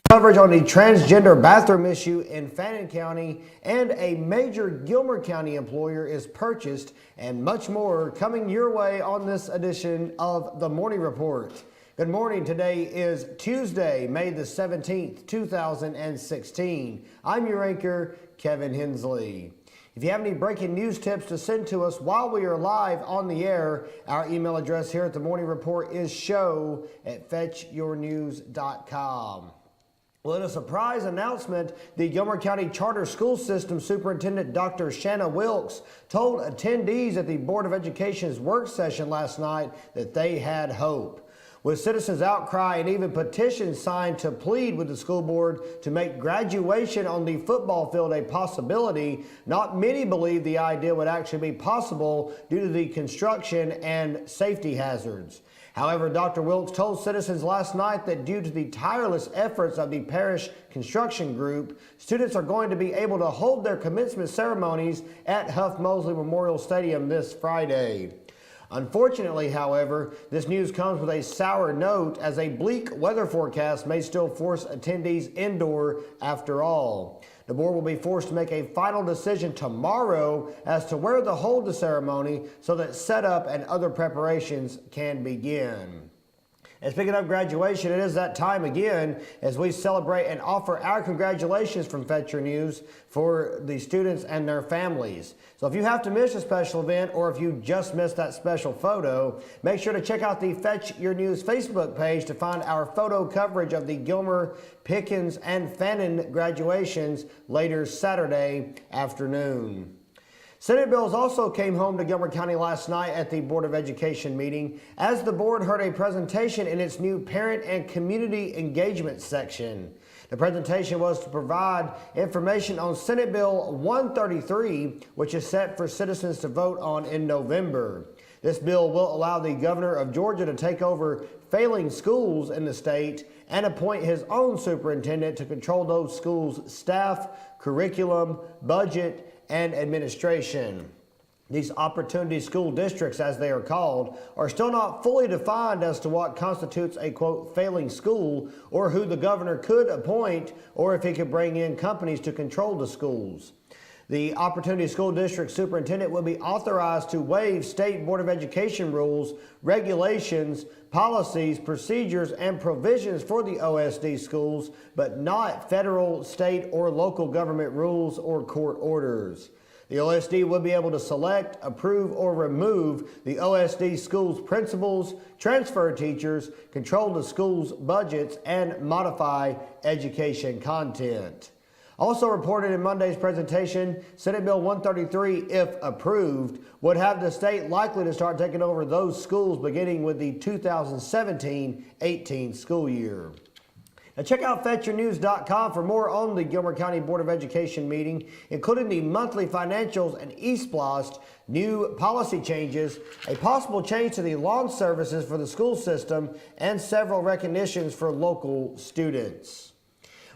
Coverage on the transgender bathroom issue in Fannin County, and a major Gilmer County employer is purchased, and much more coming your way on this edition of the Morning Report. Good morning. Today is Tuesday, May the 17th, 2016. I'm your anchor, Kevin Hensley. If you have any breaking news tips to send to us while we are live on the air, our email address here at the Morning Report is show@fetchyournews.com. Well, in a surprise announcement, the Gilmer County Charter School System Superintendent Dr. Shanna Wilkes told attendees at the Board of Education's work session last night that they had hope. With citizens' outcry and even petitions signed to plead with the school board to make graduation on the football field a possibility, not many believed the idea would actually be possible due to the construction and safety hazards. However, Dr. Wilkes told citizens last night that due to the tireless efforts of the parish construction group, students are going to be able to hold their commencement ceremonies at Huff Mosley Memorial Stadium this Friday. Unfortunately, however, this news comes with a sour note, as a bleak weather forecast may still force attendees indoor after all. The board will be forced to make a final decision tomorrow as to where to hold the ceremony so that setup and other preparations can begin. And speaking of graduation, it is that time again as we celebrate and offer our congratulations from Fetch Your News for the students and their families. So if you have to miss a special event, or if you just missed that special photo, make sure to check out the Fetch Your News Facebook page to find our photo coverage of the Gilmer, Pickens, and Fannin graduations later Saturday afternoon. Senate bills also came home to Gilmer County last night at the Board of Education meeting, as the board heard a presentation in its new Parent and Community Engagement section. The presentation was to provide information on Senate Bill 133, which is set for citizens to vote on in November. This bill will allow the governor of Georgia to take over failing schools in the state and appoint his own superintendent to control those schools' staff, curriculum, budget, and administration. These opportunity school districts, as they are called, are still not fully defined as to what constitutes a, quote, failing school, or who the governor could appoint, or if he could bring in companies to control the schools. The Opportunity School District Superintendent will be authorized to waive State Board of Education rules, regulations, policies, procedures, and provisions for the OSD schools, but not federal, state, or local government rules or court orders. The OSD will be able to select, approve, or remove the OSD school's principals, transfer teachers, control the school's budgets, and modify education content. Also reported in Monday's presentation, Senate Bill 133, if approved, would have the state likely to start taking over those schools beginning with the 2017-18 school year. Now check out FetchYourNews.com for more on the Gilmer County Board of Education meeting, including the monthly financials and eSplost, new policy changes, a possible change to the lawn services for the school system, and several recognitions for local students.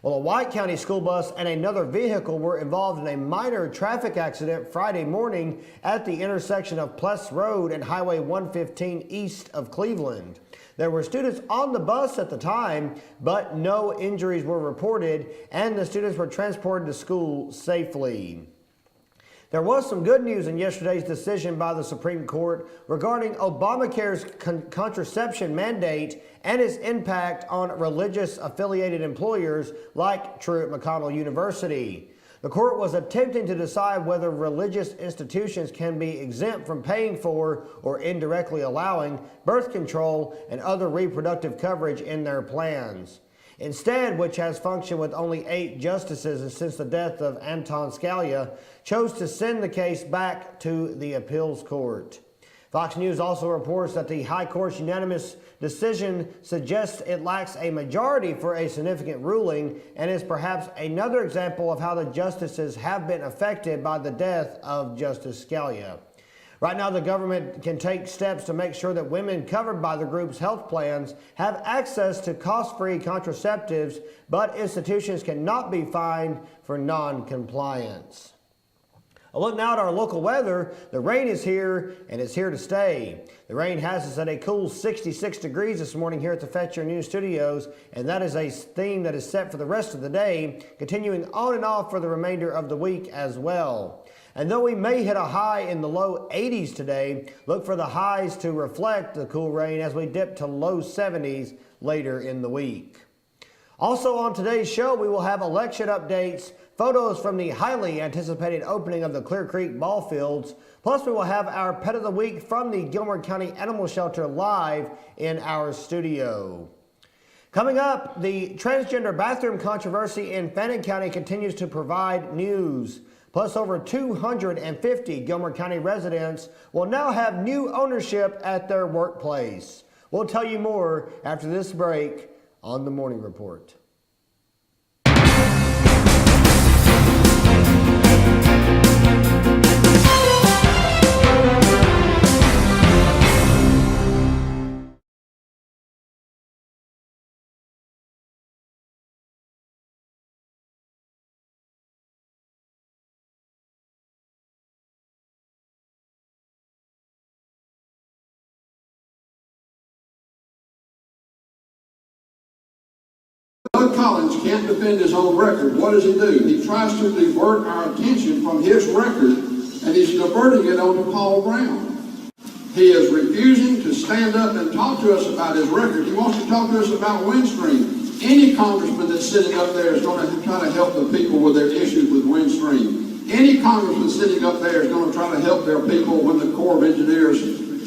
Well, a White County school bus and another vehicle were involved in a minor traffic accident Friday morning at the intersection of Pless Road and Highway 115 east of Cleveland. There were students on the bus at the time, but no injuries were reported, and the students were transported to school safely. There was some good news in yesterday's decision by the Supreme Court regarding Obamacare's contraception mandate and its impact on religious affiliated employers like Truett McConnell University. The court was attempting to decide whether religious institutions can be exempt from paying for or indirectly allowing birth control and other reproductive coverage in their plans. Instead, which has functioned with only 8 justices since the death of Anton Scalia, chose to send the case back to the appeals court. Fox News also reports that the High Court's unanimous decision suggests it lacks a majority for a significant ruling, and is perhaps another example of how the justices have been affected by the death of Justice Scalia. Right now, the government can take steps to make sure that women covered by the group's health plans have access to cost-free contraceptives, but institutions cannot be fined for non-compliance. A look now at our local weather. The rain is here and it's here to stay. The rain has us at a cool 66 degrees this morning here at the Fetcher News Studios, and that is a theme that is set for the rest of the day, continuing on and off for the remainder of the week as well. And though we may hit a high in the low 80s today, look for the highs to reflect the cool rain as we dip to low 70s later in the week. Also on today's show, we will have election updates, photos from the highly anticipated opening of the Clear Creek ball fields, plus we will have our Pet of the Week from the Gilmer County Animal Shelter live in our studio. Coming up, the transgender bathroom controversy in Fannin County continues to provide news. Plus, over 250 Gilmer County residents will now have new ownership at their workplace. We'll tell you more after this break on The Morning Report. Doug Collins can't defend his own record. What does he do? He tries to divert our attention from his record, and he's diverting it onto Paul Brown. He is refusing to stand up and talk to us about his record. He wants to talk to us about Windstream. Any congressman that's sitting up there is going to try to help the people with their issues with Windstream. Any congressman sitting up there is going to try to help their people when the Corps of Engineers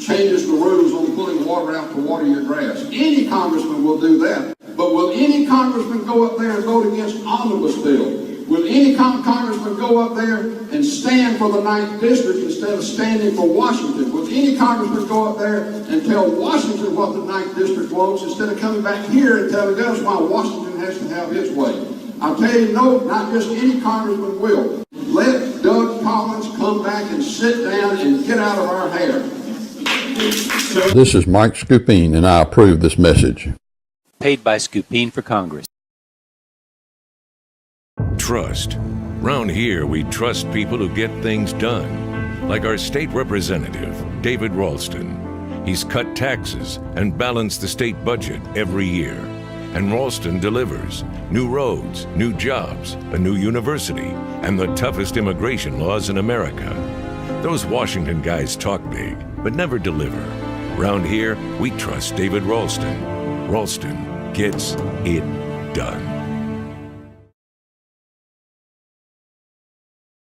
changes the rules on pulling water out to water your grass. Any congressman will do that. But will any congressman go up there and vote against omnibus bill? Will any congressman go up there and stand for the 9th District instead of standing for Washington? Will any congressman go up there and tell Washington what the 9th District wants instead of coming back here and telling us why Washington has to have his way? I'll tell you, no, not just any congressman will. Let Doug Collins come back and sit down and get out of our hair. This is Mike Skupine, and I approve this message. Paid by Skupine for Congress. Trust. Round here, we trust people who get things done. Like our state representative, David Ralston. He's cut taxes and balanced the state budget every year. And Ralston delivers. New roads, new jobs, a new university, and the toughest immigration laws in America. Those Washington guys talk big, but never deliver. Round here, we trust David Ralston. Ralston gets it done.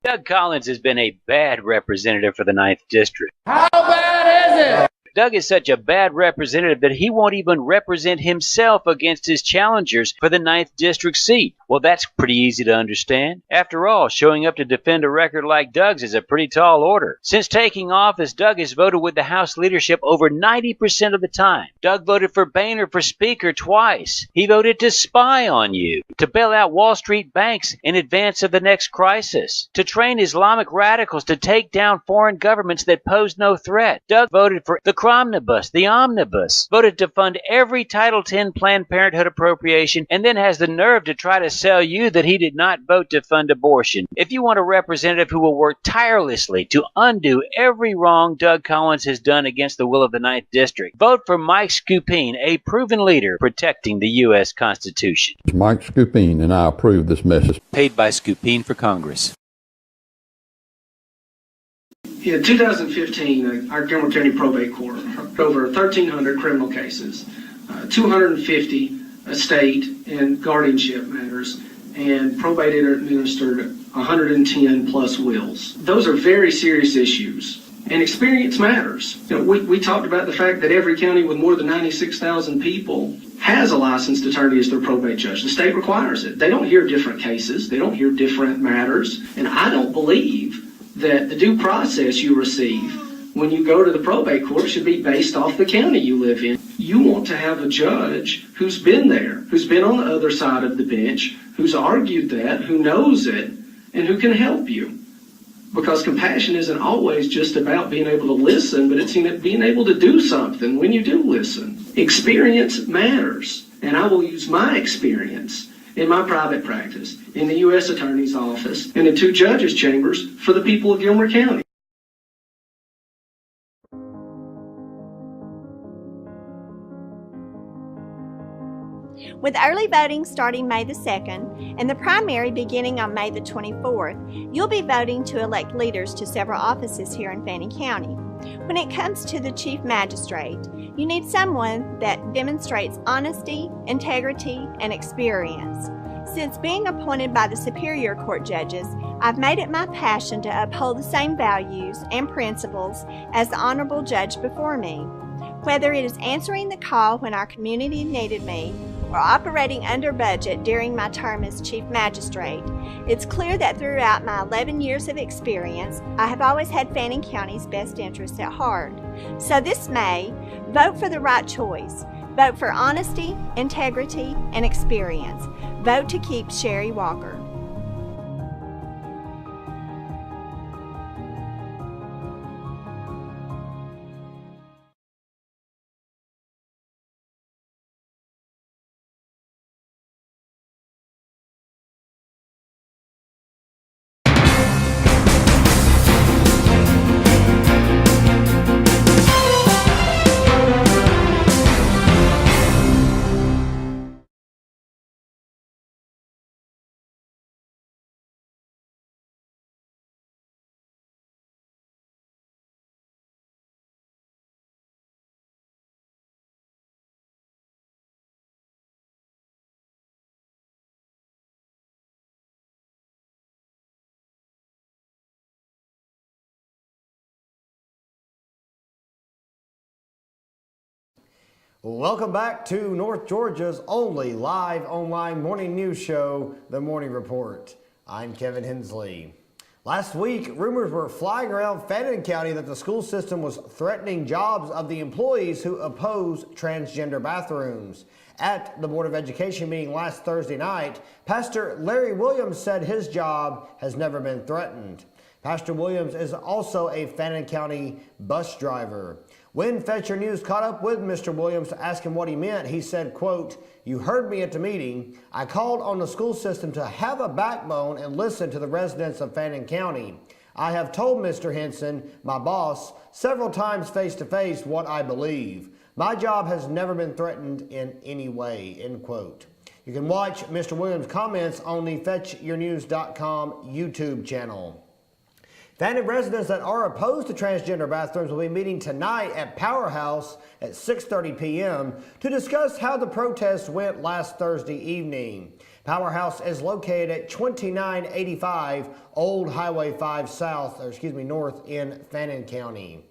Doug Collins has been a bad representative for the 9th District. How bad is it? Doug is such a bad representative that he won't even represent himself against his challengers for the 9th District seat. Well, that's pretty easy to understand. After all, showing up to defend a record like Doug's is a pretty tall order. Since taking office, Doug has voted with the House leadership over 90% of the time. Doug voted for Boehner for Speaker twice. He voted to spy on you, to bail out Wall Street banks in advance of the next crisis, to train Islamic radicals to take down foreign governments that pose no threat. Doug voted for the Omnibus, voted to fund every Title X Planned Parenthood appropriation, and then has the nerve to try to sell you that he did not vote to fund abortion. If you want a representative who will work tirelessly to undo every wrong Doug Collins has done against the will of the 9th District, vote for Mike Skupine, a proven leader protecting the U.S. Constitution. It's Mike Skupine, and I approve this message. Paid by Skupine for Congress. In 2015, our Gilmer County Probate Court heard over 1,300 criminal cases, 250 estate and guardianship matters, and probated or administered 110 plus wills. Those are very serious issues, and experience matters. You know, we talked about the fact that every county with more than 96,000 people has a licensed attorney as their probate judge. The state requires it. They don't hear different cases. They don't hear different matters, and I don't believe that the due process you receive when you go to the probate court should be based off the county you live in. You want to have a judge who's been there, who's been on the other side of the bench, who's argued that, who knows it, and who can help you. Because compassion isn't always just about being able to listen, but it's being able to do something when you do listen. Experience matters, and I will use my experience in my private practice, in the U.S. Attorney's Office, and in 2 judges' chambers for the people of Gilmer County. With early voting starting May the 2nd and the primary beginning on May the 24th, you'll be voting to elect leaders to several offices here in Fannin County. When it comes to the Chief Magistrate, you need someone that demonstrates honesty, integrity, and experience. Since being appointed by the Superior Court judges, I've made it my passion to uphold the same values and principles as the Honorable Judge before me. Whether it is answering the call when our community needed me, or operating under budget during my term as Chief Magistrate, it's clear that throughout my 11 years of experience, I have always had Fannin County's best interests at heart. So this May, vote for the right choice. Vote for honesty, integrity, and experience. Vote to keep Sherry Walker. Welcome back to North Georgia's only live online morning news show, The Morning Report. I'm Kevin Hensley. Last week, rumors were flying around Fannin County that the school system was threatening jobs of the employees who oppose transgender bathrooms. At the Board of Education meeting last Thursday night, Pastor Larry Williams said his job has never been threatened. Pastor Williams is also a Fannin County bus driver. When Fetcher News caught up with Mr. Williams to ask him what he meant, he said, quote, "You heard me at the meeting. I called on the school system to have a backbone and listen to the residents of Fannin County. I have told Mr. Henson, my boss, several times face to face what I believe. My job has never been threatened in any way," end quote. You can watch Mr. Williams' comments on the FetchYourNews.com YouTube channel. Fannin residents that are opposed to transgender bathrooms will be meeting tonight at Powerhouse at 6:30 p.m. to discuss how the protest went last Thursday evening. Powerhouse is located at 2985 Old Highway 5 North in Fannin County.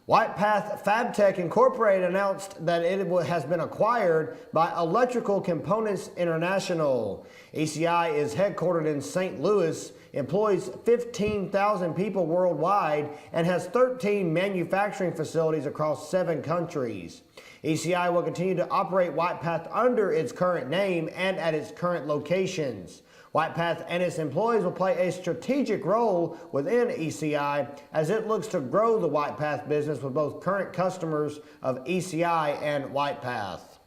White Path Fabtech Incorporated announced that it has been acquired by Electrical Components International. ECI is headquartered in St. Louis, employs 15,000 people worldwide, and has 13 manufacturing facilities across 7 countries. ECI will continue to operate White Path under its current name and at its current locations. White Path and its employees will play a strategic role within ECI as it looks to grow the White Path business with both current customers of ECI and White Path.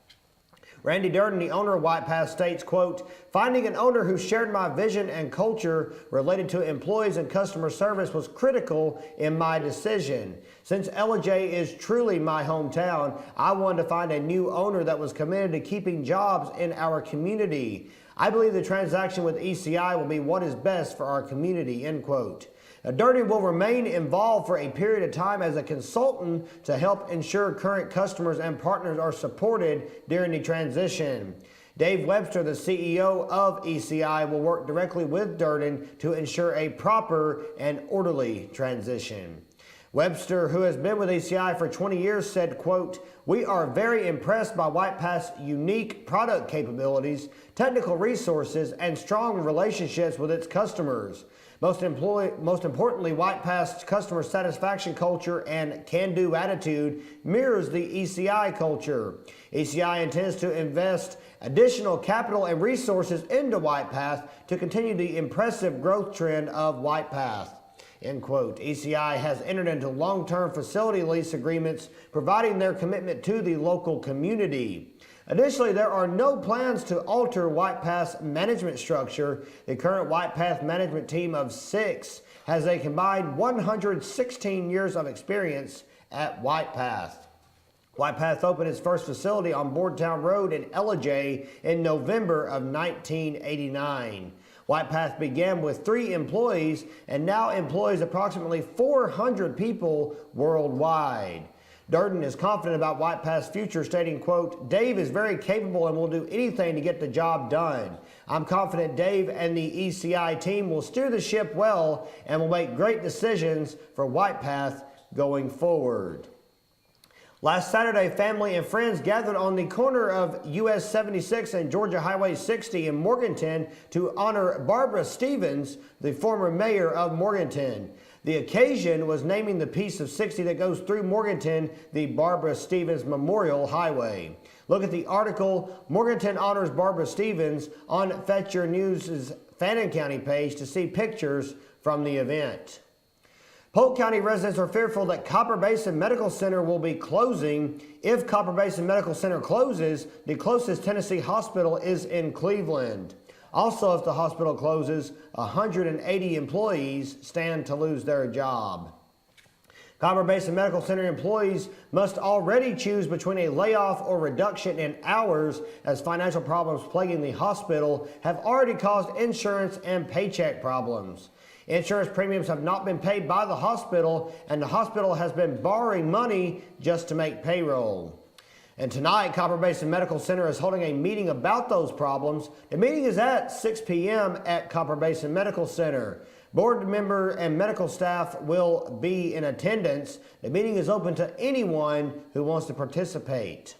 Randy Durden, the owner of White Path, states, quote, "Finding an owner who shared my vision and culture related to employees and customer service was critical in my decision. Since Ellijay is truly my hometown, I wanted to find a new owner that was committed to keeping jobs in our community. I believe the transaction with ECI will be what is best for our community," end quote. Durden will remain involved for a period of time as a consultant to help ensure current customers and partners are supported during the transition. Dave Webster, the CEO of ECI, will work directly with Durden to ensure a proper and orderly transition. Webster, who has been with ECI for 20 years, said, quote, "We are very impressed by White Path's unique product capabilities, technical resources, and strong relationships with its customers. Most importantly, White Path's customer satisfaction culture and can-do attitude mirrors the ECI culture. ECI intends to invest additional capital and resources into White Path to continue the impressive growth trend of White Path," end quote. ECI has entered into long-term facility lease agreements, providing their commitment to the local community. Additionally, there are no plans to alter White Path's management structure. The current White Path management team of 6 has a combined 116 years of experience at White Path. White Path opened its first facility on Boardtown Road in Ellijay in November of 1989. White Path began with 3 employees and now employs approximately 400 people worldwide. Durden is confident about White Path's future, stating, quote, "Dave is very capable and will do anything to get the job done. I'm confident Dave and the ECI team will steer the ship well and will make great decisions for White Path going forward." Last Saturday, family and friends gathered on the corner of US 76 and Georgia Highway 60 in Morganton to honor Barbara Stevens, the former mayor of Morganton. The occasion was naming the piece of 60 that goes through Morganton the Barbara Stevens Memorial Highway. Look at the article, "Morganton Honors Barbara Stevens," on Fetcher News' Fannin County page to see pictures from the event. Polk County residents are fearful that Copper Basin Medical Center will be closing. If Copper Basin Medical Center closes, the closest Tennessee hospital is in Cleveland. Also, if the hospital closes, 180 employees stand to lose their job. Copper Basin Medical Center employees must already choose between a layoff or reduction in hours, as financial problems plaguing the hospital have already caused insurance and paycheck problems. Insurance premiums have not been paid by the hospital, and the hospital has been borrowing money just to make payroll. And tonight, Copper Basin Medical Center is holding a meeting about those problems. The meeting is at 6 p.m. at Copper Basin Medical Center. Board member and medical staff will be in attendance. The meeting is open to anyone who wants to participate.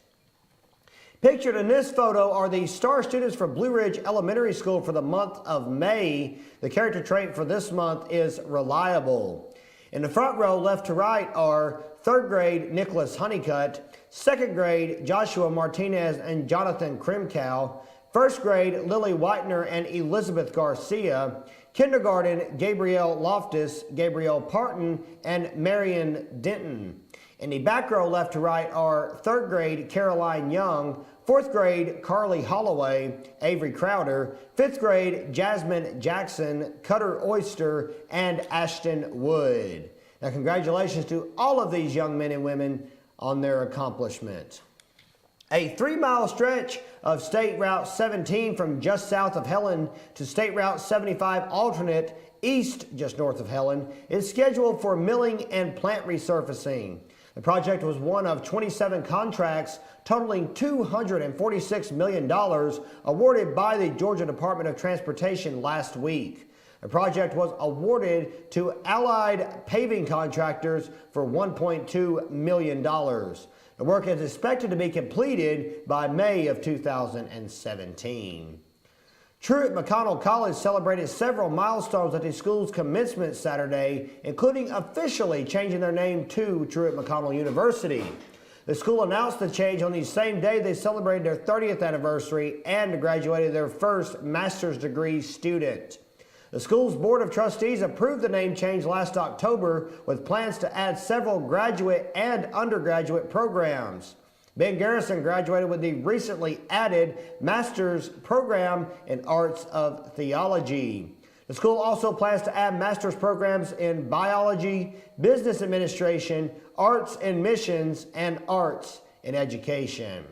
Pictured in this photo are the star students for Blue Ridge Elementary School for the month of May. The character trait for this month is reliable. In the front row, left to right, are 3rd grade Nicholas Honeycutt, 2nd grade Joshua Martinez and Jonathan Krimkow, 1st grade Lily Whitener and Elizabeth Garcia, kindergarten Gabrielle Loftus, Gabrielle Parton, and Marion Denton. In the back row, left to right, are 3rd grade Caroline Young, 4th grade Carly Holloway, Avery Crowder, 5th grade Jasmine Jackson, Cutter Oyster, and Ashton Wood. Now, congratulations to all of these young men and women on their accomplishment. A 3-mile stretch of State Route 17 from just south of Helen to State Route 75 alternate east just north of Helen is scheduled for milling and plant resurfacing. The project was one of 27 contracts totaling $246 million awarded by the Georgia Department of Transportation last week. The project was awarded to Allied Paving Contractors for $1.2 million. The work is expected to be completed by May of 2017. Truett McConnell College celebrated several milestones at the school's commencement Saturday, including officially changing their name to Truett McConnell University. The school announced the change on the same day they celebrated their 30th anniversary and graduated their first master's degree student. The school's Board of Trustees approved the name change last October with plans to add several graduate and undergraduate programs. Ben Garrison graduated with the recently added master's program in Arts of Theology. The school also plans to add master's programs in biology, business administration, arts and missions, and arts in education.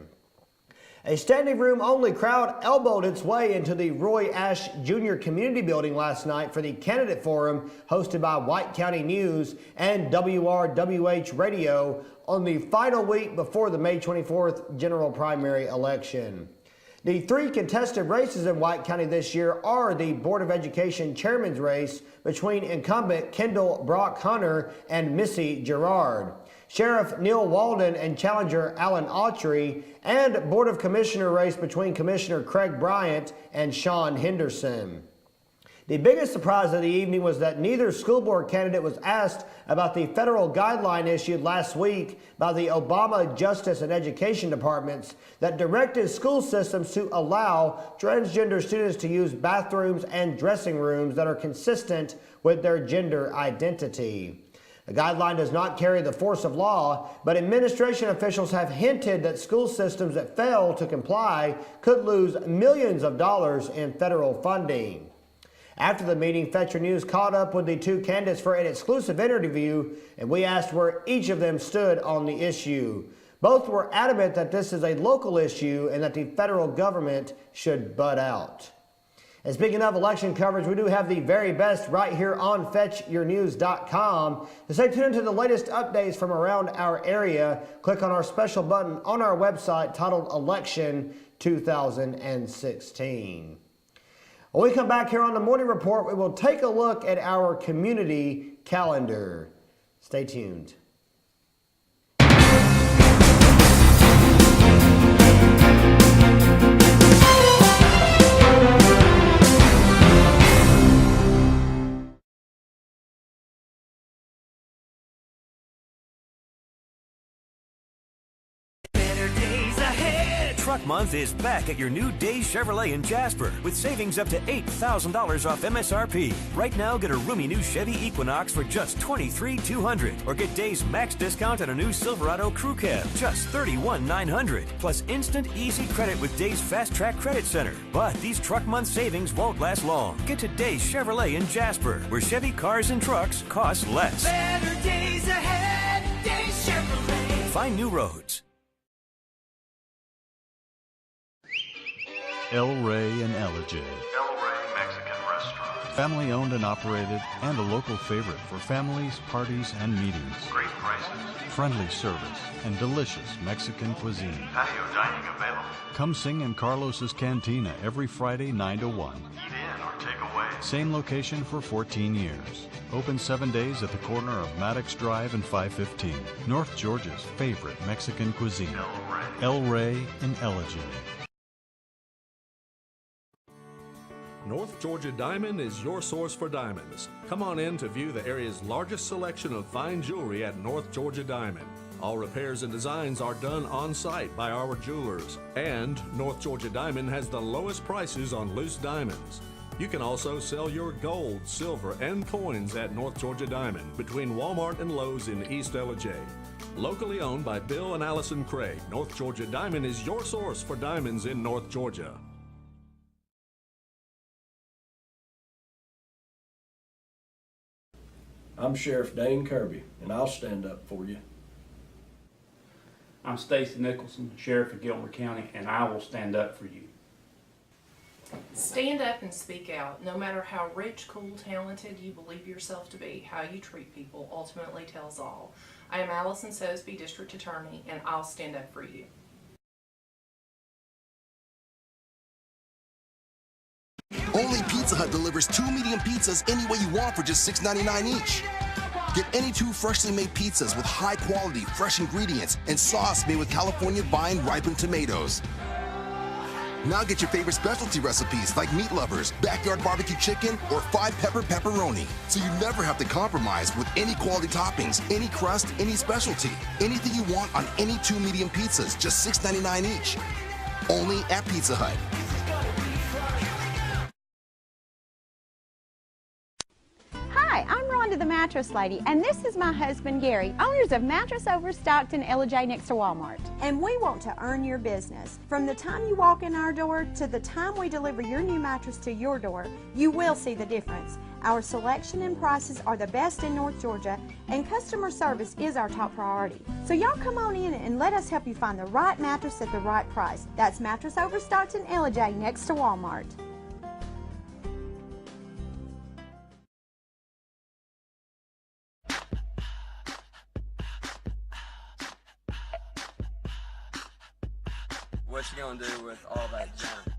A standing room only crowd elbowed its way into the Roy Ash Jr. Community Building last night for the candidate forum hosted by White County News and WRWH Radio on the final week before the May 24th general primary election. The 3 contested races in White County this year are the Board of Education chairman's race between incumbent Kendall Brock Hunter and Missy Gerard, Sheriff Neil Walden and challenger Alan Autry, and Board of Commissioner race between Commissioner Craig Bryant and Sean Henderson. The biggest surprise of the evening was that neither school board candidate was asked about the federal guideline issued last week by the Obama Justice and Education Departments that directed school systems to allow transgender students to use bathrooms and dressing rooms that are consistent with their gender identity. The guideline does not carry the force of law, but administration officials have hinted that school systems that fail to comply could lose millions of dollars in federal funding. After the meeting, Fetcher News caught up with the two candidates for an exclusive interview, and we asked where each of them stood on the issue. Both were adamant that this is a local issue and that the federal government should butt out. And speaking of election coverage, we do have the very best right here on FetchYourNews.com. To stay tuned to the latest updates from around our area, click on our special button on our website titled Election 2016. When we come back here on the Morning Report, we will take a look at our community calendar. Stay tuned. Truck Month is back at your new Days Chevrolet in Jasper with savings up to $8,000 off MSRP. Right now, get a roomy new Chevy Equinox for just $23,200, or get Days max discount on a new Silverado Crew Cab, just $31,900, plus instant easy credit with Days Fast Track Credit Center. But these Truck Month savings won't last long. Get to Days Chevrolet in Jasper, where Chevy cars and trucks cost less. Better days ahead, Days Chevrolet. Find new roads. El Rey and Ellijay. El Rey Mexican Restaurant. Family owned and operated, and a local favorite for families, parties, and meetings. Great prices. Friendly service and delicious Mexican cuisine. Patio dining available. Come sing in Carlos's Cantina every Friday 9 to 1. Eat in or take away. Same location for 14 years. Open 7 days at the corner of Maddox Drive and 515. North Georgia's favorite Mexican cuisine. El Rey and Ellijay. North Georgia Diamond is your source for diamonds. Come on in to view the area's largest selection of fine jewelry at North Georgia Diamond. All repairs and designs are done on site by our jewelers. And North Georgia Diamond has the lowest prices on loose diamonds. You can also sell your gold, silver, and coins at North Georgia Diamond between Walmart and Lowe's in East Ellijay. Locally owned by Bill and Allison Craig, North Georgia Diamond is your source for diamonds in North Georgia. I'm Sheriff Dane Kirby, and I'll stand up for you. I'm Stacy Nicholson, Sheriff of Gilmer County, and I will stand up for you. Stand up and speak out. No matter how rich, cool, talented you believe yourself to be, how you treat people ultimately tells all. I am Allison Sosby, District Attorney, and I'll stand up for you. Only Pizza Hut delivers 2 medium pizzas any way you want for just $6.99 each. Get any 2 freshly made pizzas with high quality, fresh ingredients and sauce made with California vine ripened tomatoes. Now get your favorite specialty recipes like Meat Lovers, Backyard Barbecue Chicken, or 5-pepper pepperoni. So you never have to compromise with any quality toppings, any crust, any specialty. Anything you want on any 2 medium pizzas, just $6.99 each. Only at Pizza Hut. Hi, I'm Rhonda the Mattress Lady, and this is my husband Gary, owners of Mattress Overstocked in Ellijay next to Walmart. And we want to earn your business. From the time you walk in our door to the time we deliver your new mattress to your door, you will see the difference. Our selection and prices are the best in North Georgia, and customer service is our top priority. So y'all come on in and let us help you find the right mattress at the right price. That's Mattress Overstocked in Ellijay next to Walmart. What you gonna do with all that junk?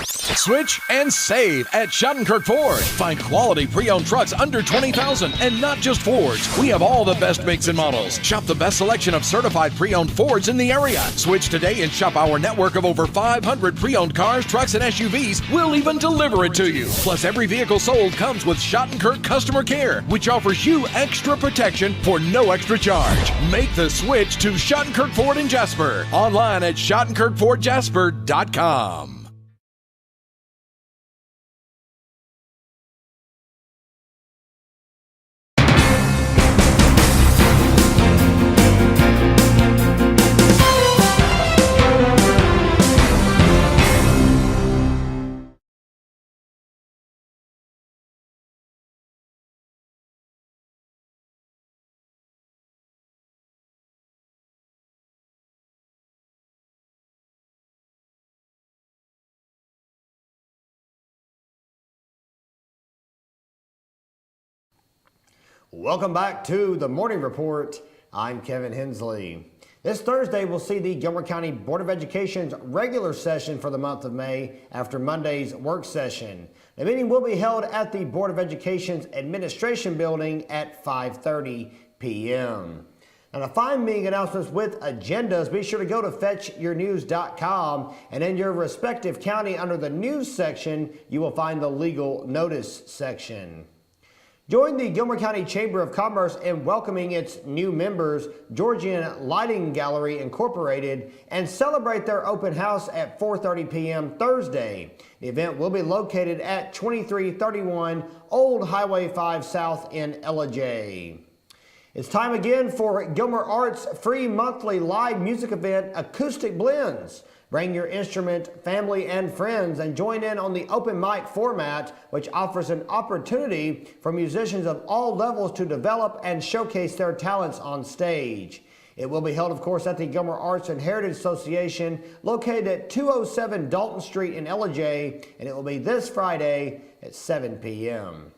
Switch and save at Schottenkirk Ford. Find quality pre-owned trucks under $20,000 and not just Fords. We have all the best makes and models. Shop the best selection of certified pre-owned Fords in the area. Switch today and shop our network of over 500 pre-owned cars, trucks, and SUVs. We'll even deliver it to you. Plus, every vehicle sold comes with Schottenkirk Customer Care, which offers you extra protection for no extra charge. Make the switch to Schottenkirk Ford in Jasper. Online at SchottenkirkFordJasper.com. Welcome back to the Morning Report. I'm Kevin Hensley. This Thursday, we'll see the Gilmer County Board of Education's regular session for the month of May after Monday's work session. The meeting will be held at the Board of Education's Administration Building at 5:30 p.m. Now, to find meeting announcements with agendas, be sure to go to fetchyournews.com, and in your respective county under the News section, you will find the Legal Notice section. Join the Gilmer County Chamber of Commerce in welcoming its new members, Georgian Lighting Gallery Incorporated, and celebrate their open house at 4:30 p.m. Thursday. The event will be located at 2331 Old Highway 5 South in Ellijay. It's time again for Gilmer Arts' free monthly live music event, Acoustic Blends. Bring your instrument, family, and friends and join in on the open mic format, which offers an opportunity for musicians of all levels to develop and showcase their talents on stage. It will be held, of course, at the Gilmer Arts and Heritage Association, located at 207 Dalton Street in Ellijay, and it will be this Friday at 7 p.m.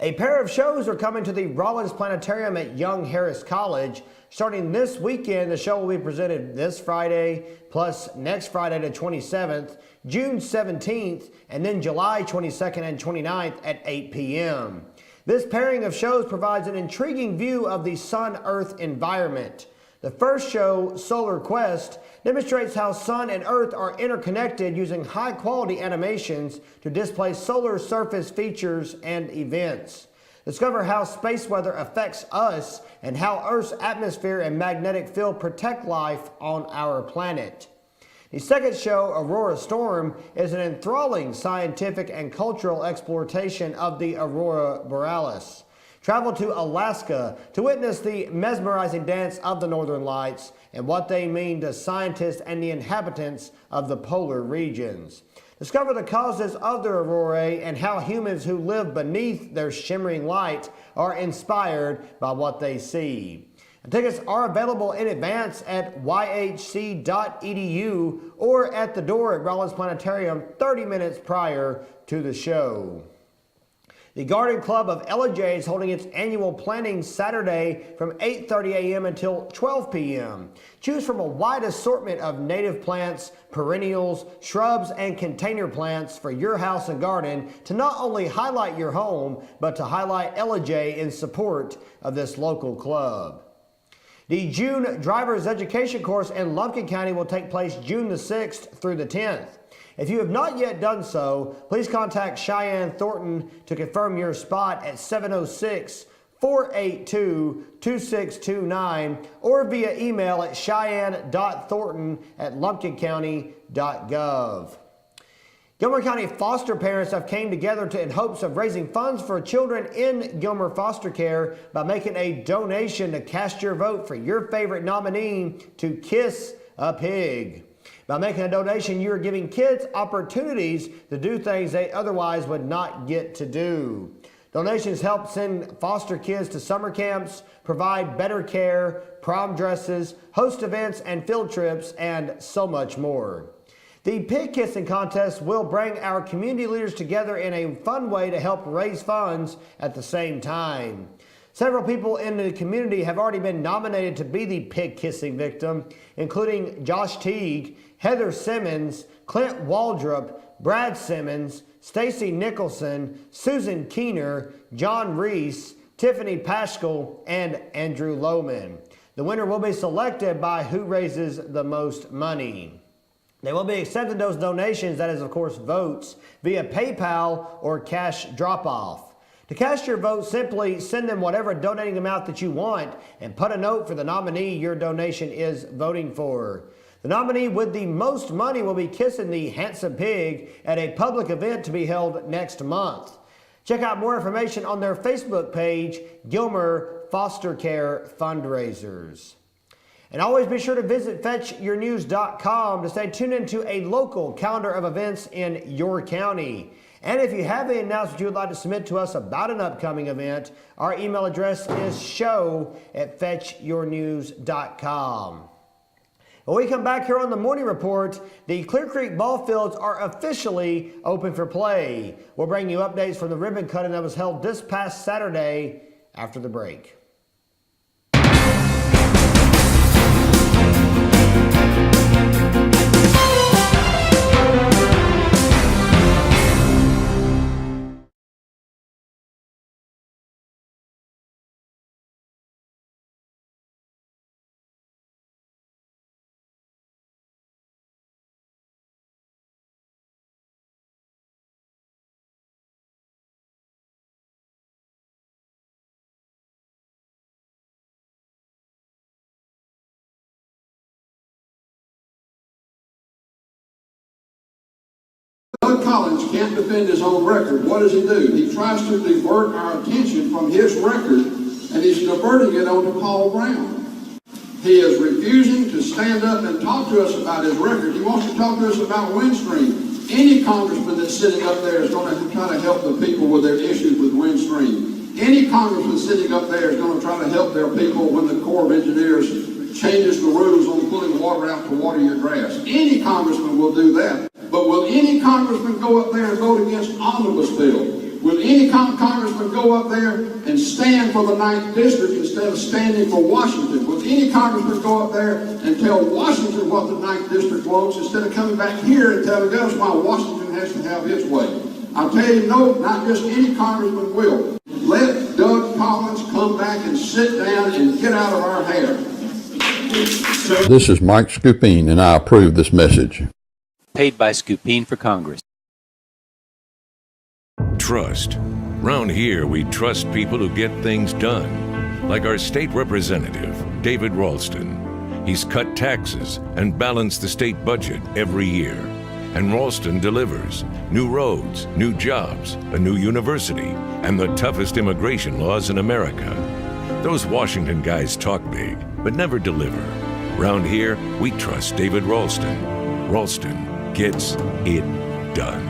A pair of shows are coming to the Rollins Planetarium at Young Harris College. Starting this weekend, the show will be presented this Friday, plus next Friday the 27th, June 17th, and then July 22nd and 29th at 8 p.m. This pairing of shows provides an intriguing view of the Sun-Earth environment. The first show, Solar Quest, demonstrates how Sun and Earth are interconnected using high-quality animations to display solar surface features and events. Discover how space weather affects us and how Earth's atmosphere and magnetic field protect life on our planet. The second show, Aurora Storm, is an enthralling scientific and cultural exploration of the Aurora Borealis. Travel to Alaska to witness the mesmerizing dance of the Northern Lights and what they mean to scientists and the inhabitants of the polar regions. Discover the causes of the aurorae and how humans who live beneath their shimmering light are inspired by what they see. And tickets are available in advance at yhc.edu or at the door at Rollins Planetarium 30 minutes prior to the show. The Garden Club of Ellijay is holding its annual planting Saturday from 8:30 a.m. until 12 p.m. Choose from a wide assortment of native plants, perennials, shrubs, and container plants for your house and garden to not only highlight your home, but to highlight Ellijay in support of this local club. The June Driver's Education course in Lumpkin County will take place June the 6th through the 10th. If you have not yet done so, please contact Cheyenne Thornton to confirm your spot at 706-482-2629 or via email at cheyenne.thornton@lumpkincounty.gov. Gilmer County foster parents have came together in hopes of raising funds for children in Gilmer foster care by making a donation to cast your vote for your favorite nominee to Kiss a Pig. By making a donation, you are giving kids opportunities to do things they otherwise would not get to do. Donations help send foster kids to summer camps, provide better care, prom dresses, host events and field trips, and so much more. The pig kissing contest will bring our community leaders together in a fun way to help raise funds at the same time. Several people in the community have already been nominated to be the pig kissing victim, including Josh Teague, Heather Simmons, Clint Waldrop, Brad Simmons, Stacy Nicholson, Susan Keener, John Reese, Tiffany Paschal, and Andrew Lohman. The winner will be selected by who raises the most money. They will be accepting those donations, that is of course votes, via PayPal or cash drop-off. To cast your vote, simply send them whatever donating amount that you want and put a note for the nominee your donation is voting for. The nominee with the most money will be kissing the handsome pig at a public event to be held next month. Check out more information on their Facebook page, Gilmer Foster Care Fundraisers. And always be sure to visit FetchYourNews.com to stay tuned into a local calendar of events in your county. And if you have any announcements you would like to submit to us about an upcoming event, our email address is show@FetchYourNews.com. When we come back here on the Morning Report, the Clear Creek ball fields are officially open for play. We'll bring you updates from the ribbon cutting that was held this past Saturday after the break. Doug Collins can't defend his own record. What does he do? He tries to divert our attention from his record, and he's diverting it onto Paul Brown. He is refusing to stand up and talk to us about his record. He wants to talk to us about Windstream. Any congressman that's sitting up there is going to try to help the people with their issues with Windstream. Any congressman sitting up there is going to try to help their people when the Corps of Engineers changes the rules on pulling water out to water your grass. Any congressman will do that. But will any congressman go up there and vote against omnibus bill? Will any congressman go up there and stand for the 9th District instead of standing for Washington? Will any congressman go up there and tell Washington what the 9th District wants instead of coming back here and telling us why Washington has to have its way? I'll tell you, no, not just any congressman will. Let Doug Collins come back and sit down and get out of our hair. This is Mike Skupine, and I approve this message. Paid by Skupine for Congress. Trust. Round here, we trust people who get things done. Like our state representative, David Ralston. He's cut taxes and balanced the state budget every year. And Ralston delivers. New roads, new jobs, a new university, and the toughest immigration laws in America. Those Washington guys talk big, but never deliver. Round here, we trust David Ralston. Ralston gets it done.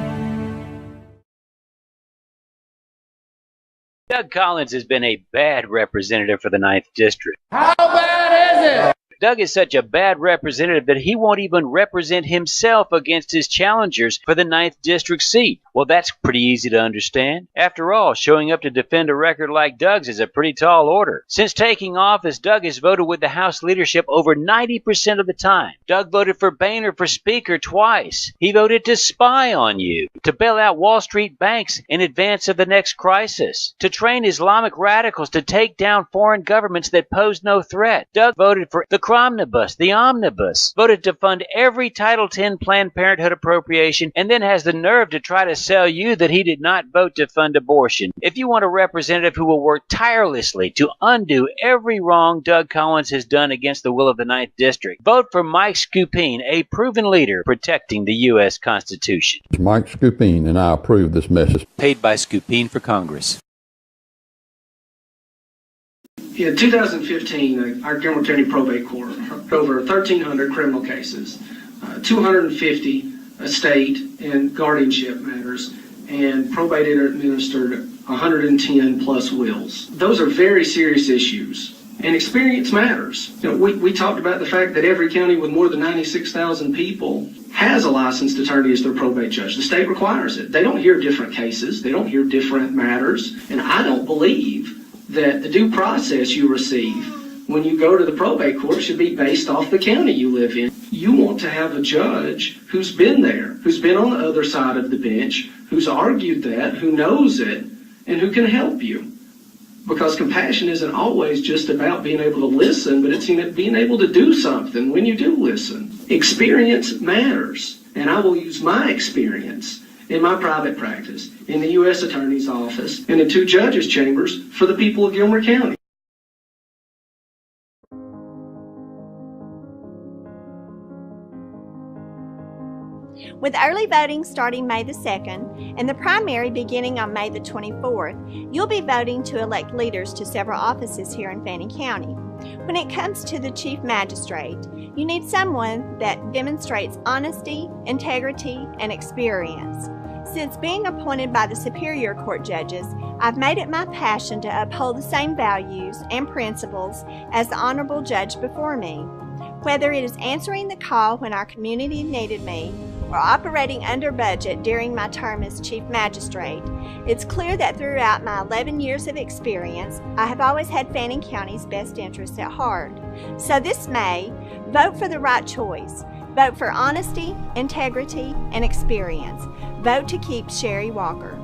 Doug Collins has been a bad representative for the 9th District. How bad is it? Doug is such a bad representative that he won't even represent himself against his challengers for the 9th District seat. Well, that's pretty easy to understand. After all, showing up to defend a record like Doug's is a pretty tall order. Since taking office, Doug has voted with the House leadership over 90% of the time. Doug voted for Boehner for Speaker twice. He voted to spy on you, to bail out Wall Street banks in advance of the next crisis, to train Islamic radicals to take down foreign governments that pose no threat. Doug voted for the Omnibus, voted to fund every Title X Planned Parenthood appropriation, and then has the nerve to try to sell you that he did not vote to fund abortion. If you want a representative who will work tirelessly to undo every wrong Doug Collins has done against the will of the 9th District, vote for Mike Skupine, a proven leader protecting the U.S. Constitution. It's Mike Skupine, and I approve this message. Paid by Skupine for Congress. In 2015, our Gilmer County Probate Court heard over 1,300 criminal cases, 250 estate and guardianship matters, and probated or administered 110 plus wills. Those are very serious issues, and experience matters. You know, we talked about the fact that every county with more than 96,000 people has a licensed attorney as their probate judge. The state requires it. They don't hear different cases. They don't hear different matters, and I don't believe that the due process you receive when you go to the probate court should be based off the county you live in. You want to have a judge who's been there, who's been on the other side of the bench, who's argued that, who knows it, and who can help you. Because compassion isn't always just about being able to listen, but it's being able to do something when you do listen. Experience matters, and I will use my experience in my private practice, in the U.S. Attorney's Office, and in 2 judges' chambers for the people of Gilmer County. With early voting starting May the 2nd and the primary beginning on May the 24th, you'll be voting to elect leaders to several offices here in Fannin County. When it comes to the Chief Magistrate, you need someone that demonstrates honesty, integrity, and experience. Since being appointed by the Superior Court judges, I've made it my passion to uphold the same values and principles as the Honorable Judge before me. Whether it is answering the call when our community needed me or operating under budget during my term as Chief Magistrate, it's clear that throughout my 11 years of experience, I have always had Fannin County's best interests at heart. So this May, vote for the right choice. Vote for honesty, integrity, and experience. Vote to keep Sherry Walker.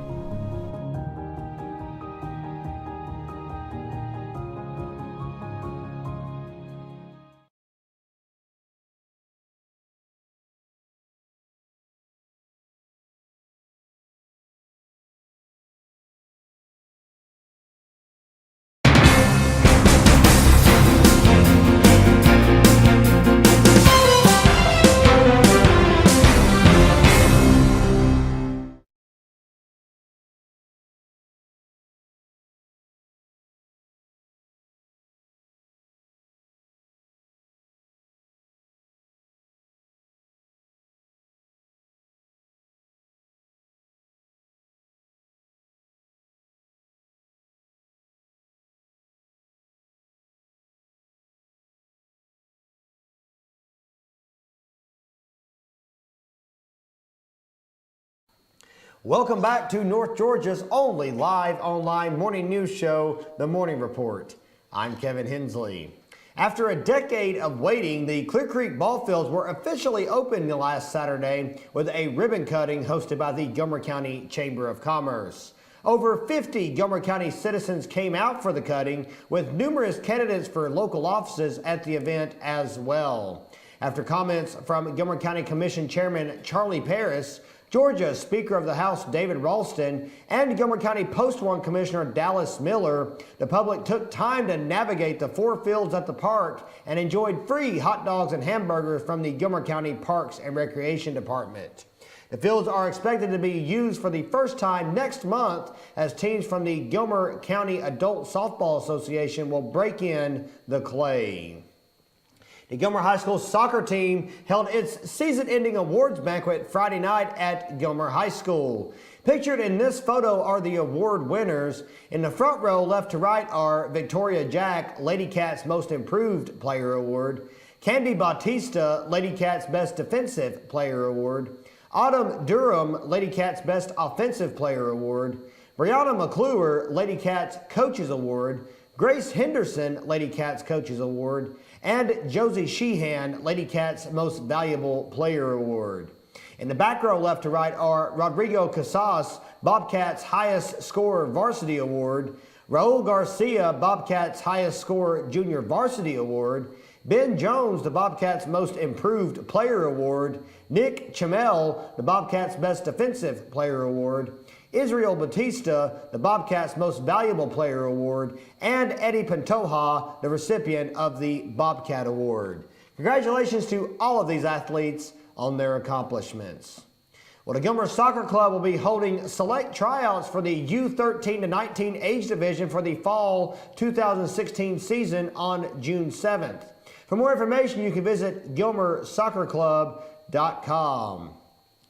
Welcome back to North Georgia's only live online morning news show, The Morning Report. I'm Kevin Hensley. After a decade of waiting, the Clear Creek ball fields were officially opened last Saturday with a ribbon cutting hosted by the Gilmer County Chamber of Commerce. Over 50 Gilmer County citizens came out for the cutting, with numerous candidates for local offices at the event as well. After comments from Gilmer County Commission Chairman Charlie Paris, Georgia Speaker of the House David Ralston, and Gilmer County Post 1 Commissioner Dallas Miller, the public took time to navigate the 4 fields at the park and enjoyed free hot dogs and hamburgers from the Gilmer County Parks and Recreation Department. The fields are expected to be used for the first time next month as teams from the Gilmer County Adult Softball Association will break in the clay. The Gilmer High School soccer team held its season-ending awards banquet Friday night at Gilmer High School. Pictured in this photo are the award winners. In the front row, left to right, are Victoria Jack, Lady Cats Most Improved Player Award, Candy Bautista, Lady Cats Best Defensive Player Award, Autumn Durham, Lady Cats Best Offensive Player Award, Brianna McClure, Lady Cats Coaches Award, Grace Henderson, Lady Cats Coaches Award, and Josie Sheehan, Lady Cats Most Valuable Player Award. In the back row left to right are Rodrigo Casas, Bobcats Highest Scorer Varsity Award, Raul Garcia, Bobcats Highest Scorer Junior Varsity Award, Ben Jones, the Bobcats Most Improved Player Award, Nick Chamel, the Bobcats Best Defensive Player Award, Israel Batista, the Bobcats Most Valuable Player Award, and Eddie Pantoja, the recipient of the Bobcat Award. Congratulations to all of these athletes on their accomplishments. Well, the Gilmer Soccer Club will be holding select tryouts for the U13 to 19 age division for the fall 2016 season on June 7th. For more information, you can visit GilmerSoccerClub.com.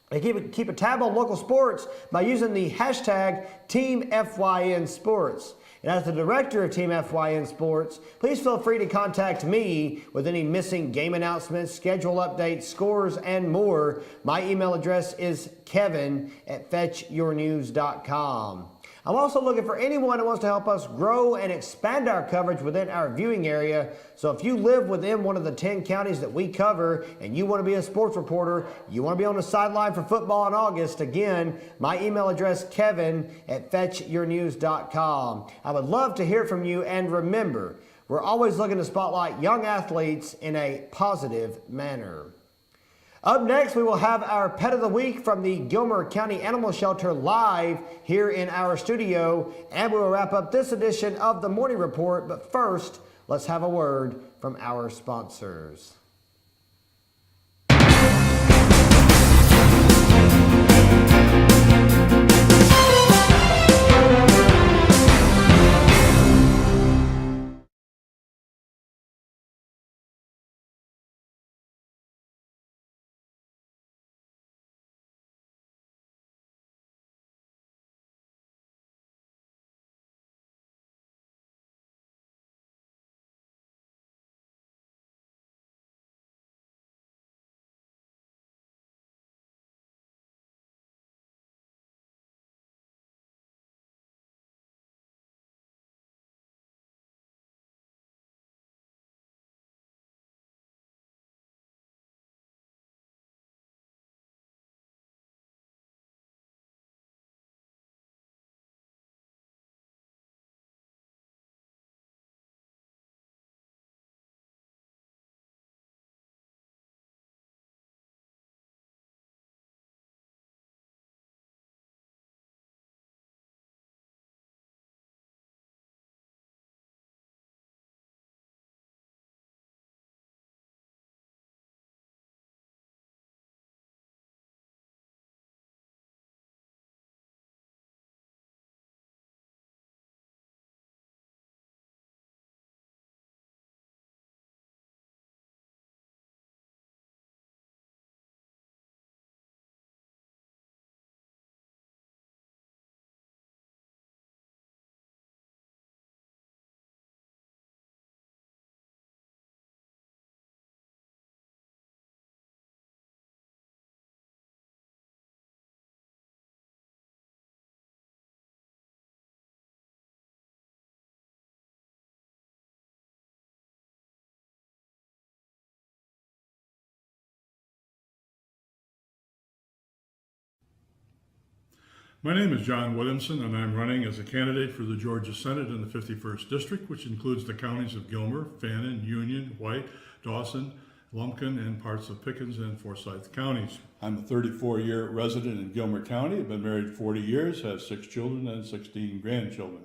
And keep a tab on local sports by using the hashtag TeamFYNSports. And as the director of Team FYN Sports, please feel free to contact me with any missing game announcements, schedule updates, scores, and more. My email address is kevin@fetchyournews.com. I'm also looking for anyone who wants to help us grow and expand our coverage within our viewing area. So if you live within one of the 10 counties that we cover and you want to be a sports reporter, you want to be on the sideline for football in August, again, my email address, kevin@fetchyournews.com. I would love to hear from you, and remember, we're always looking to spotlight young athletes in a positive manner. Up next, we will have our Pet of the Week from the Gilmer County Animal Shelter live here in our studio, and we will wrap up this edition of the Morning Report. But first, let's have a word from our sponsors. My name is John Williamson, and I'm running as a candidate for the Georgia Senate in the 51st District, which includes the counties of Gilmer, Fannin, Union, White, Dawson, Lumpkin, and parts of Pickens and Forsyth counties. I'm a 34-year resident in Gilmer County. I've been married 40 years, have 6 children and 16 grandchildren.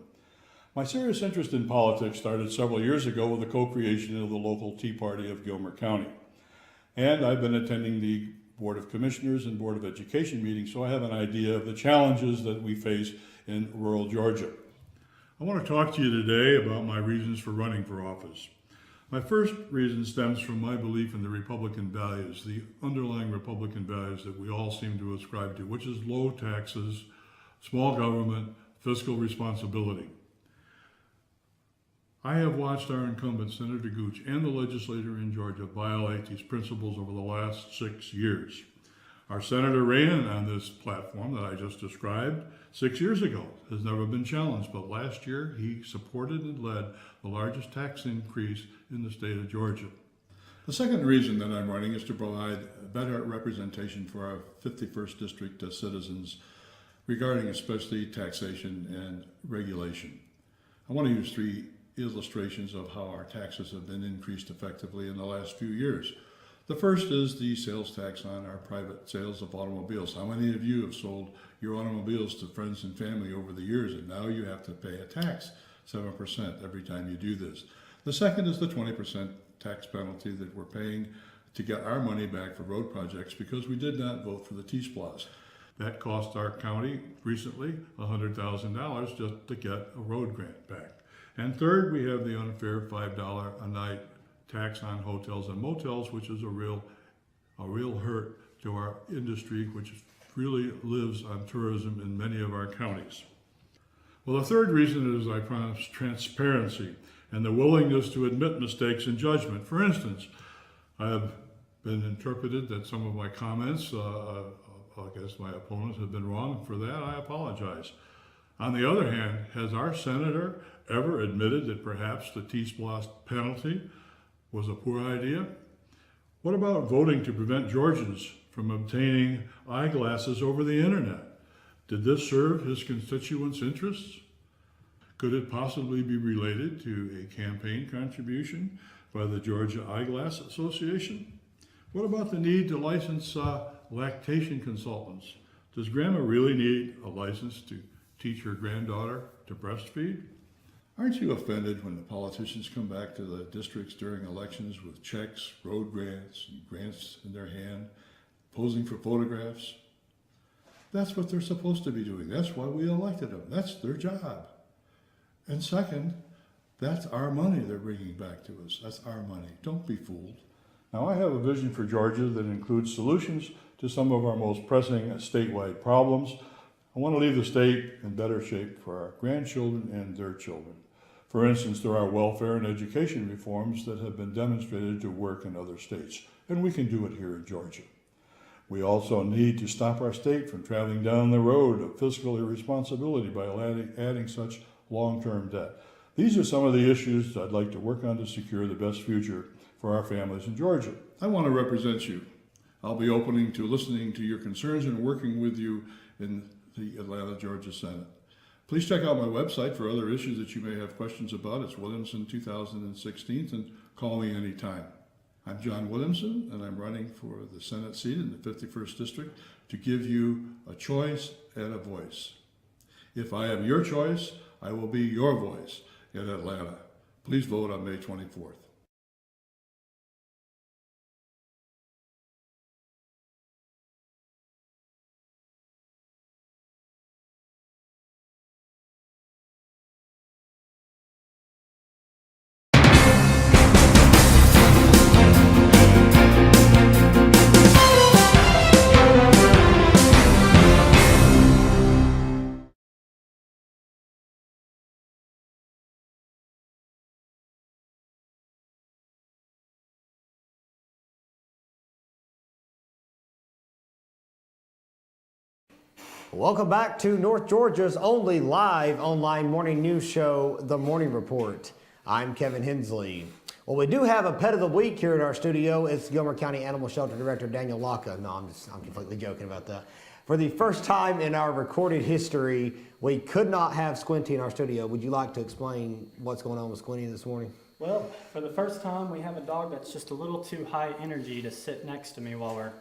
My serious interest in politics started several years ago with the co-creation of the local Tea Party of Gilmer County. And I've been attending the Board of Commissioners and Board of Education meetings, so I have an idea of the challenges that we face in rural Georgia. I want to talk to you today about my reasons for running for office. My first reason stems from my belief in the Republican values, the underlying Republican values that we all seem to ascribe to, which is low taxes, small government, fiscal responsibility. I have watched our incumbent, Senator Gooch, and the legislature in Georgia violate these principles over the last 6 years. Our senator ran on this platform that I just described 6 years ago. It has never been challenged, but last year he supported and led the largest tax increase in the state of Georgia. The second reason that I'm running is to provide better representation for our 51st District citizens regarding especially taxation and regulation. I want to use 3 illustrations of how our taxes have been increased effectively in the last few years. The first is the sales tax on our private sales of automobiles. How many of you have sold your automobiles to friends and family over the years, and now you have to pay a tax, 7% every time you do this? The second is the 20% tax penalty that we're paying to get our money back for road projects because we did not vote for the T-Splosh. That cost our county recently $100,000 just to get a road grant back. And third, we have the unfair $5 a night tax on hotels and motels, which is a real hurt to our industry, which really lives on tourism in many of our counties. Well, the third reason is, I promise, transparency and the willingness to admit mistakes in judgment. For instance, I have been interpreted that some of my comments, I guess my opponents have been wrong. For that, I apologize. On the other hand, has our senator ever admitted that perhaps the T-SPLOST penalty was a poor idea? What about voting to prevent Georgians from obtaining eyeglasses over the internet? Did this serve his constituents' interests? Could it possibly be related to a campaign contribution by the Georgia Eyeglass Association? What about the need to license lactation consultants? Does Grandma really need a license to teach her granddaughter to breastfeed? Aren't you offended when the politicians come back to the districts during elections with checks, road grants, and grants in their hand, posing for photographs? That's what they're supposed to be doing. That's why we elected them. That's their job. And second, that's our money they're bringing back to us. That's our money. Don't be fooled. Now, I have a vision for Georgia that includes solutions to some of our most pressing statewide problems. I want to leave the state in better shape for our grandchildren and their children. For instance, there are welfare and education reforms that have been demonstrated to work in other states, and we can do it here in Georgia. We also need to stop our state from traveling down the road of fiscal irresponsibility by adding such long-term debt. These are some of the issues I'd like to work on to secure the best future for our families in Georgia. I want to represent you. I'll be open to listening to your concerns and working with you in the Atlanta, Georgia Senate. Please check out my website for other issues that you may have questions about. It's Williamson 2016, and call me anytime. I'm John Williamson, and I'm running for the Senate seat in the 51st District to give you a choice and a voice. If I am your choice, I will be your voice in Atlanta. Please vote on May 24th. Welcome back to North Georgia's only live online morning news show, The Morning Report. I'm Kevin Hensley. Well, we do have a pet of the week here in our studio. It's Gilmer County Animal Shelter Director Daniel Locke. No, I'm completely joking about that. For the first time in our recorded history, we could not have Squinty in our studio. Would you like to explain what's going on with Squinty this morning? Well, for the first time, we have a dog that's just a little too high energy to sit next to me while we're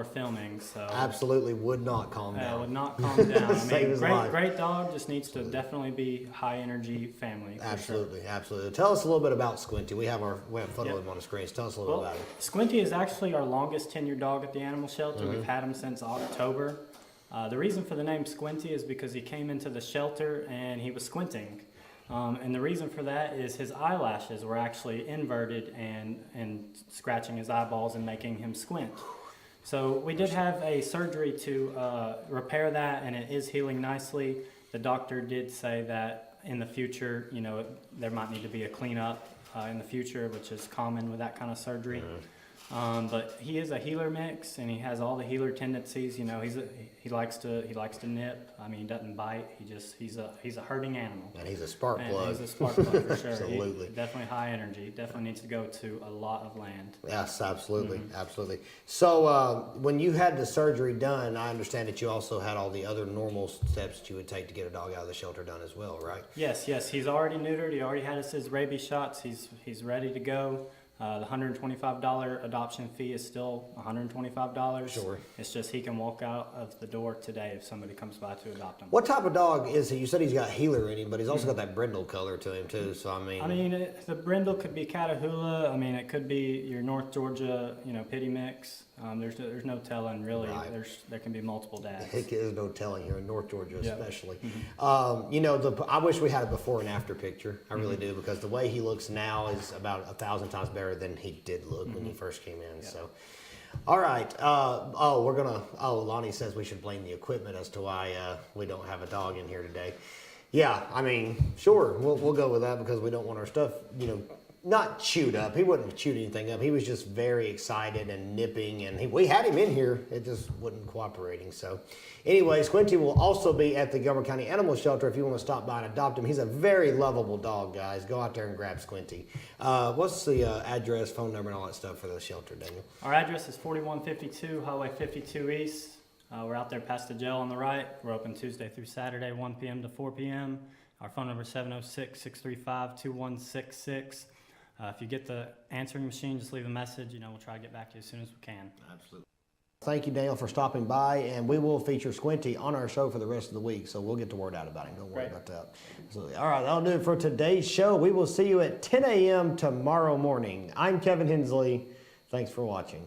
filming. So absolutely would not calm down. Would not calm down. I mean, life. Great dog, just needs to definitely be high energy family. Absolutely, sure. Absolutely. Tell us a little bit about Squinty. We have a photo of him on the screen. Tell us a little bit about him. Squinty is actually our longest tenured dog at the animal shelter. We've had him since October. The reason for the name Squinty is because he came into the shelter and he was squinting. And the reason for that is his eyelashes were actually inverted and scratching his eyeballs and making him squint. So we did have a surgery to repair that, and it is healing nicely. The doctor did say that in the future, you know, there might need to be a cleanup in the future, which is common with that kind of surgery. But he is a healer mix, and he has all the healer tendencies. You know, he likes to nip. I mean, he doesn't bite. He's a herding animal. And he's a spark plug. He's a spark plug for sure. Absolutely. He definitely high energy. Definitely needs to go to a lot of land. Yes, absolutely, absolutely. So when you had the surgery done, I understand that you also had all the other normal steps that you would take to get a dog out of the shelter done as well, right? Yes. He's already neutered. He already had his rabies shots. He's ready to go. The $125 adoption fee is still $125. Sure. It's just he can walk out of the door today if somebody comes by to adopt him. What type of dog is he? You said he's got healer in him, but he's also got that brindle color to him too. So the brindle could be Catahoula. I mean, it could be your North Georgia, pitty mix. There's no telling really. Right. There can be multiple dads. There's no telling here in North Georgia, especially. Mm-hmm. I wish we had a before and after picture. I really do, because the way he looks now is about 1,000 times better than he did look when he first came in. Yeah. So, all right. Lonnie says we should blame the equipment as to why we don't have a dog in here today. Yeah, I mean, sure, we'll go with that, because we don't want our stuff, not chewed up. He wouldn't have chewed anything up. He was just very excited and nipping, and we had him in here. It just wasn't cooperating. So anyway, Squinty will also be at the Gilmer County Animal Shelter if you want to stop by and adopt him. He's a very lovable dog, guys. Go out there and grab Squinty. What's the address, phone number, and all that stuff for the shelter, Daniel? Our address is 4152 Highway 52 East. We're out there past the jail on the right. We're open Tuesday through Saturday, 1 p.m. to 4 p.m. Our phone number is 706-635-2166. If you get the answering machine, just leave a message. We'll try to get back to you as soon as we can. Absolutely. Thank you, Daniel, for stopping by, and we will feature Squinty on our show for the rest of the week, so we'll get the word out about him. Don't worry about that. Absolutely. All right, that'll do it for today's show. We will see you at 10 a.m. tomorrow morning. I'm Kevin Hensley. Thanks for watching.